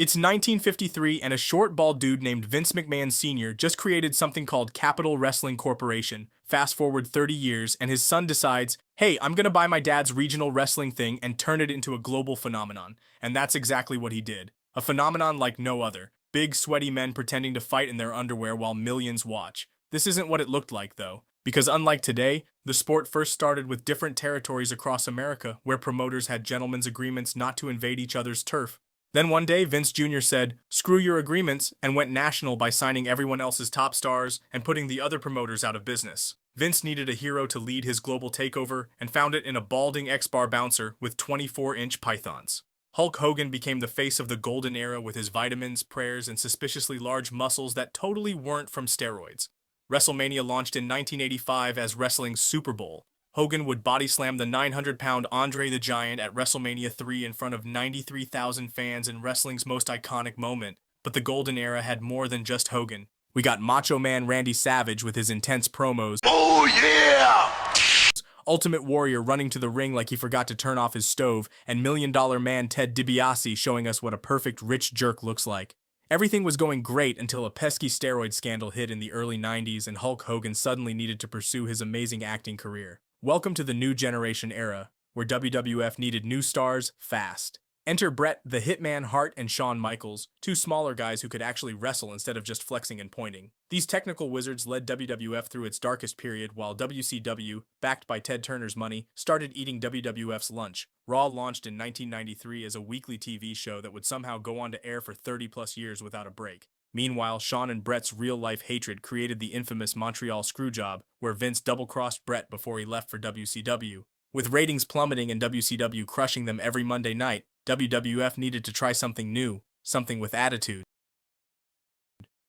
It's 1953, and a short, bald dude named Vince McMahon Sr. just created something called Capital Wrestling Corporation. Fast forward 30 years, and his son decides, hey, I'm gonna buy my dad's regional wrestling thing and turn it into a global phenomenon. And that's exactly what he did. A phenomenon like no other. Big, sweaty men pretending to fight in their underwear while millions watch. This isn't what it looked like, though. Because unlike today, the sport first started with different territories across America, where promoters had gentlemen's agreements not to invade each other's turf. Then one day, Vince Jr. said, screw your agreements, and went national by signing everyone else's top stars and putting the other promoters out of business. Vince needed a hero to lead his global takeover and found it in a balding X-Bar bouncer with 24-inch pythons. Hulk Hogan became the face of the golden era with his vitamins, prayers, and suspiciously large muscles that totally weren't from steroids. WrestleMania launched in 1985 as wrestling's Super Bowl. Hogan would body slam the 900-pound Andre the Giant at WrestleMania 3 in front of 93,000 fans in wrestling's most iconic moment. But the golden era had more than just Hogan. We got Macho Man Randy Savage with his intense promos. Oh yeah! Ultimate Warrior running to the ring like he forgot to turn off his stove, and $1 Million Man Ted DiBiase showing us what a perfect rich jerk looks like. Everything was going great until a pesky steroid scandal hit in the early 90s and Hulk Hogan suddenly needed to pursue his amazing acting career. Welcome to the new generation era, where WWF needed new stars fast. Enter Bret the Hitman Hart and Shawn Michaels, two smaller guys who could actually wrestle instead of just flexing and pointing. These technical wizards led WWF through its darkest period, while WCW, backed by Ted Turner's money, started eating WWF's lunch. Raw launched in 1993 as a weekly TV show that would somehow go on to air for 30-plus years without a break. Meanwhile, Shawn and Bret's real-life hatred created the infamous Montreal Screwjob, where Vince double-crossed Bret before he left for WCW. With ratings plummeting and WCW crushing them every Monday night, WWF needed to try something new, something with attitude.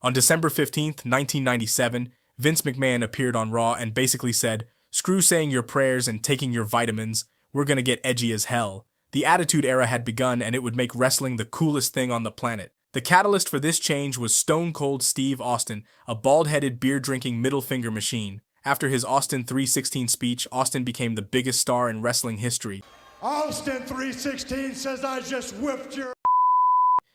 On December 15, 1997, Vince McMahon appeared on Raw and basically said, screw saying your prayers and taking your vitamins, we're gonna get edgy as hell. The Attitude Era had begun and it would make wrestling the coolest thing on the planet. The catalyst for this change was Stone Cold Steve Austin, a bald-headed beer-drinking middle-finger machine. After his Austin 3:16 speech, Austin became the biggest star in wrestling history. Austin 3:16 says I just whipped your...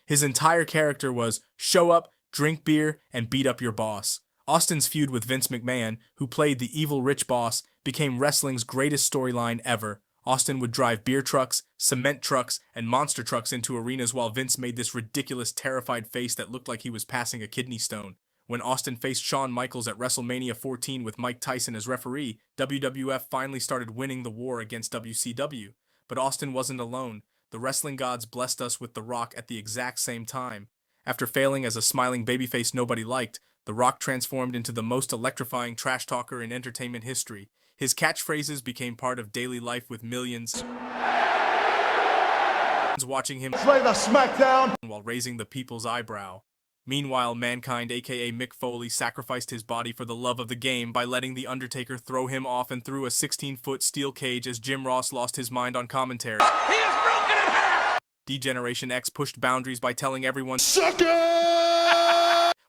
His entire character was show up, drink beer, and beat up your boss. Austin's feud with Vince McMahon, who played the evil rich boss, became wrestling's greatest storyline ever. Austin would drive beer trucks, cement trucks, and monster trucks into arenas while Vince made this ridiculous, terrified face that looked like he was passing a kidney stone. When Austin faced Shawn Michaels at WrestleMania 14 with Mike Tyson as referee, WWF finally started winning the war against WCW. But Austin wasn't alone. The wrestling gods blessed us with The Rock at the exact same time. After failing as a smiling babyface nobody liked, The Rock transformed into the most electrifying trash talker in entertainment history. His catchphrases became part of daily life with millions watching him Lay the smackdown while raising the people's eyebrow. Meanwhile, Mankind, aka Mick Foley, sacrificed his body for the love of the game by letting The Undertaker throw him off and through a 16-foot steel cage as Jim Ross lost his mind on commentary. He is broken in half! D-Generation X pushed boundaries by telling everyone Suck it!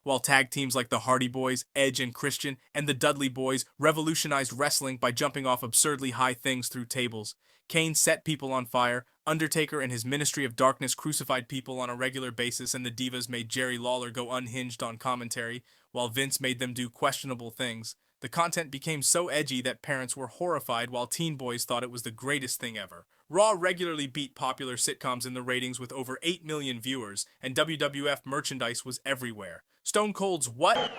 while tag teams like the Hardy Boys, Edge and Christian, and the Dudley Boys revolutionized wrestling by jumping off absurdly high things through tables. Kane set people on fire, Undertaker and his Ministry of Darkness crucified people on a regular basis, and the Divas made Jerry Lawler go unhinged on commentary, while Vince made them do questionable things. The content became so edgy that parents were horrified while teen boys thought it was the greatest thing ever. Raw regularly beat popular sitcoms in the ratings with over 8 million viewers, and WWF merchandise was everywhere. Stone Cold's What?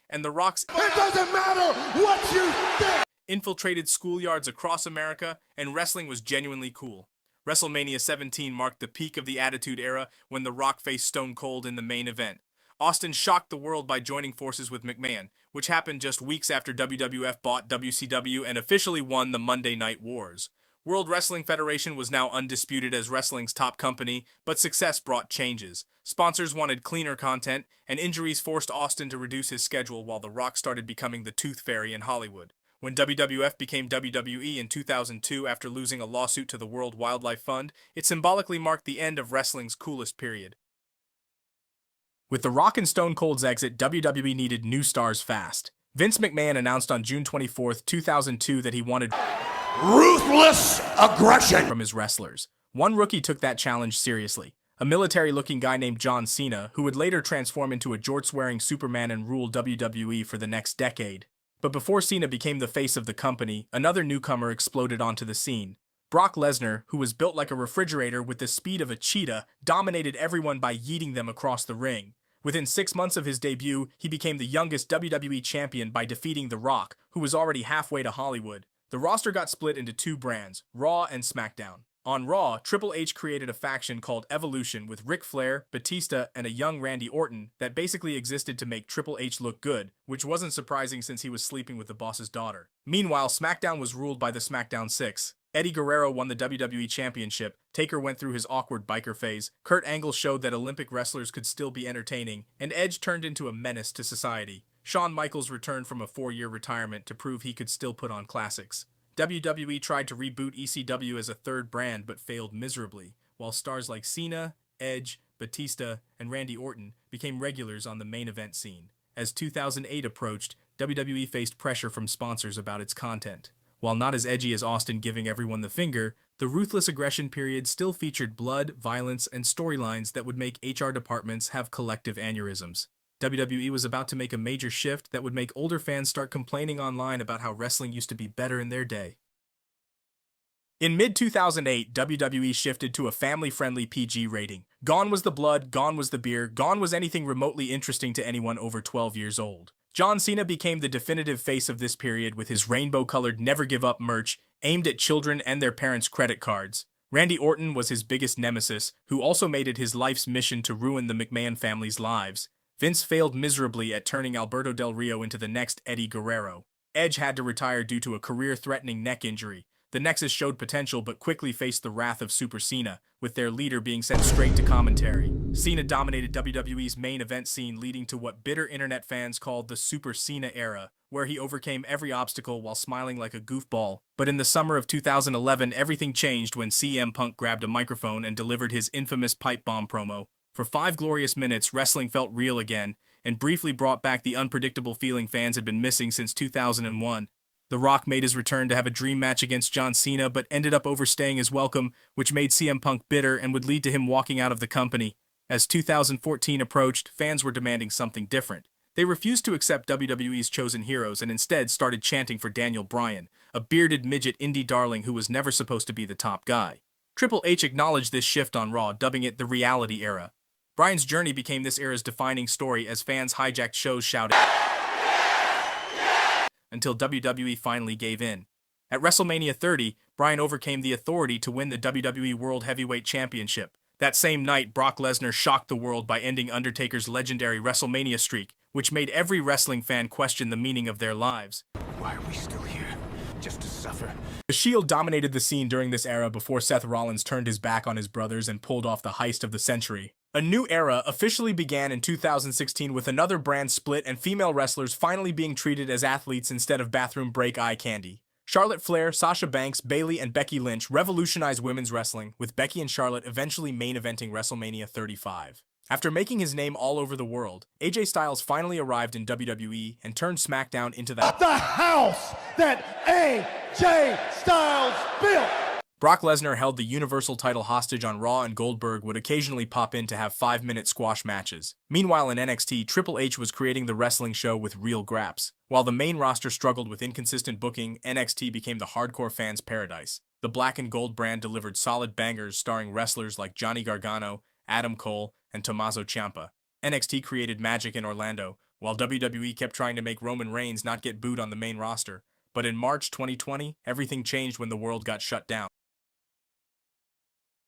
And The Rock's It doesn't matter what you think! Infiltrated schoolyards across America, and wrestling was genuinely cool. WrestleMania 17 marked the peak of the Attitude Era when The Rock faced Stone Cold in the main event. Austin shocked the world by joining forces with McMahon, which happened just weeks after WWF bought WCW and officially won the Monday Night Wars. World Wrestling Federation was now undisputed as wrestling's top company, but success brought changes. Sponsors wanted cleaner content, and injuries forced Austin to reduce his schedule while The Rock started becoming the Tooth Fairy in Hollywood. When WWF became WWE in 2002 after losing a lawsuit to the World Wildlife Fund, it symbolically marked the end of wrestling's coolest period. With The Rock and Stone Cold's exit, WWE needed new stars fast. Vince McMahon announced on June 24, 2002 that he wanted Ruthless Aggression from his wrestlers. One rookie took that challenge seriously. a military-looking guy named John Cena, who would later transform into a jorts-wearing Superman and rule WWE for the next decade. But before Cena became the face of the company, another newcomer exploded onto the scene. Brock Lesnar, who was built like a refrigerator with the speed of a cheetah, dominated everyone by yeeting them across the ring. Within 6 months of his debut, he became the youngest WWE champion by defeating The Rock, who was already halfway to Hollywood. The roster got split into two brands, Raw and SmackDown. On Raw, Triple H created a faction called Evolution with Ric Flair, Batista, and a young Randy Orton that basically existed to make Triple H look good, which wasn't surprising since he was sleeping with the boss's daughter. Meanwhile, SmackDown was ruled by the SmackDown Six. Eddie Guerrero won the WWE Championship, Taker went through his awkward biker phase, Kurt Angle showed that Olympic wrestlers could still be entertaining, and Edge turned into a menace to society. Shawn Michaels returned from a 4-year retirement to prove he could still put on classics. WWE tried to reboot ECW as a third brand but failed miserably, while stars like Cena, Edge, Batista, and Randy Orton became regulars on the main event scene. As 2008 approached, WWE faced pressure from sponsors about its content. While not as edgy as Austin giving everyone the finger, the Ruthless Aggression period still featured blood, violence, and storylines that would make HR departments have collective aneurysms. WWE was about to make a major shift that would make older fans start complaining online about how wrestling used to be better in their day. In mid-2008, WWE shifted to a family-friendly PG rating. Gone was the blood, gone was the beer, gone was anything remotely interesting to anyone over 12 years old. John Cena became the definitive face of this period with his rainbow-colored Never Give Up merch aimed at children and their parents' credit cards. Randy Orton was his biggest nemesis, who also made it his life's mission to ruin the McMahon family's lives. Vince failed miserably at turning Alberto Del Rio into the next Eddie Guerrero. Edge had to retire due to a career-threatening neck injury. The Nexus showed potential but quickly faced the wrath of Super Cena, with their leader being sent straight to commentary. Cena dominated WWE's main event scene, leading to what bitter internet fans called the Super Cena era, where he overcame every obstacle while smiling like a goofball. But in the summer of 2011, everything changed when CM Punk grabbed a microphone and delivered his infamous pipe bomb promo. For 5 glorious minutes, wrestling felt real again, and briefly brought back the unpredictable feeling fans had been missing since 2001. The Rock made his return to have a dream match against John Cena, but ended up overstaying his welcome, which made CM Punk bitter and would lead to him walking out of the company. As 2014 approached, fans were demanding something different. They refused to accept WWE's chosen heroes and instead started chanting for Daniel Bryan, a bearded midget indie darling who was never supposed to be the top guy. Triple H acknowledged this shift on Raw, dubbing it the reality era. Bryan's journey became this era's defining story as fans hijacked shows shouting until WWE finally gave in. At WrestleMania 30, Bryan overcame the Authority to win the WWE World Heavyweight Championship. That same night, Brock Lesnar shocked the world by ending Undertaker's legendary WrestleMania streak, which made every wrestling fan question the meaning of their lives. Why are we still here? Just to suffer? The Shield dominated the scene during this era before Seth Rollins turned his back on his brothers and pulled off the heist of the century. A new era officially began in 2016 with another brand split and female wrestlers finally being treated as athletes instead of bathroom break eye candy. Charlotte Flair, Sasha Banks, Bayley, and Becky Lynch revolutionized women's wrestling, with Becky and Charlotte eventually main eventing WrestleMania 35. After making his name all over the world, AJ Styles finally arrived in WWE and turned SmackDown into the house that AJ Styles built. Brock Lesnar held the Universal title hostage on Raw, and Goldberg would occasionally pop in to have 5-minute squash matches. Meanwhile in NXT, Triple H was creating the wrestling show with real graps. While the main roster struggled with inconsistent booking, NXT became the hardcore fans' paradise. The Black and Gold brand delivered solid bangers starring wrestlers like Johnny Gargano, Adam Cole, and Tommaso Ciampa. NXT created magic in Orlando, while WWE kept trying to make Roman Reigns not get booed on the main roster. But in March 2020, everything changed when the world got shut down.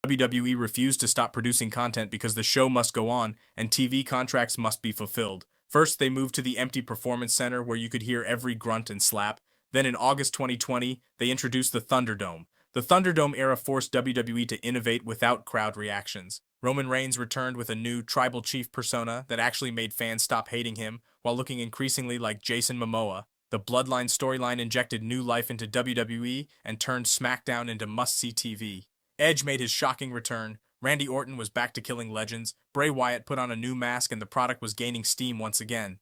WWE refused to stop producing content because the show must go on and TV contracts must be fulfilled. First, they moved to the empty Performance Center where you could hear every grunt and slap. Then in August 2020, they introduced the Thunderdome. The Thunderdome era forced WWE to innovate without crowd reactions. Roman Reigns returned with a new tribal chief persona that actually made fans stop hating him while looking increasingly like Jason Momoa. The Bloodline storyline injected new life into WWE and turned SmackDown into must-see TV. Edge made his shocking return, Randy Orton was back to killing legends, Bray Wyatt put on a new mask, and the product was gaining steam once again.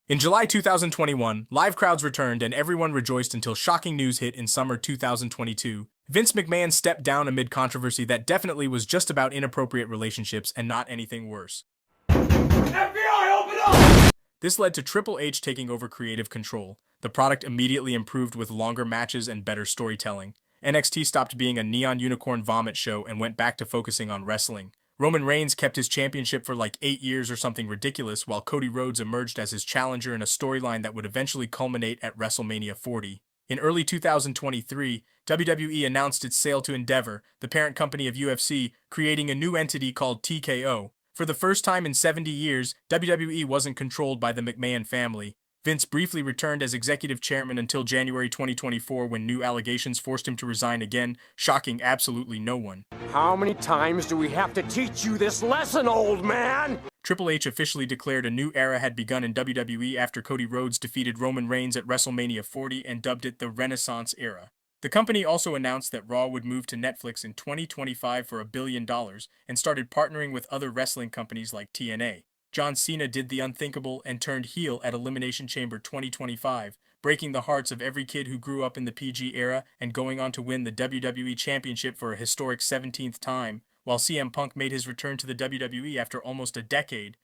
In July 2021, live crowds returned and everyone rejoiced until shocking news hit in summer 2022. Vince McMahon stepped down amid controversy that definitely was just about inappropriate relationships and not anything worse. FBI, open up! This led to Triple H taking over creative control. The product immediately improved with longer matches and better storytelling. NXT stopped being a neon unicorn vomit show and went back to focusing on wrestling. Roman Reigns kept his championship for like 8 years or something ridiculous, while Cody Rhodes emerged as his challenger in a storyline that would eventually culminate at WrestleMania 40. In early 2023, WWE announced its sale to Endeavor, the parent company of UFC, creating a new entity called TKO. For the first time in 70 years, WWE wasn't controlled by the McMahon family. Vince briefly returned as executive chairman until January 2024 when new allegations forced him to resign again, shocking absolutely no one. How many times do we have to teach you this lesson, old man? Triple H officially declared a new era had begun in WWE after Cody Rhodes defeated Roman Reigns at WrestleMania 40 and dubbed it the Renaissance Era. The company also announced that Raw would move to Netflix in 2025 for $1 billion and started partnering with other wrestling companies like TNA. John Cena did the unthinkable and turned heel at Elimination Chamber 2025, breaking the hearts of every kid who grew up in the PG era and going on to win the WWE Championship for a historic 17th time, while CM Punk made his return to the WWE after almost a decade.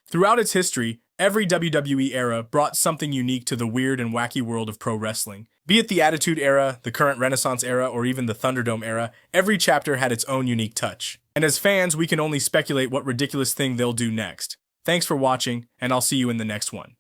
Throughout its history, every WWE era brought something unique to the weird and wacky world of pro wrestling. Be it the Attitude Era, the current Renaissance Era, or even the Thunderdome Era, every chapter had its own unique touch. And as fans, we can only speculate what ridiculous thing they'll do next. Thanks for watching, and I'll see you in the next one.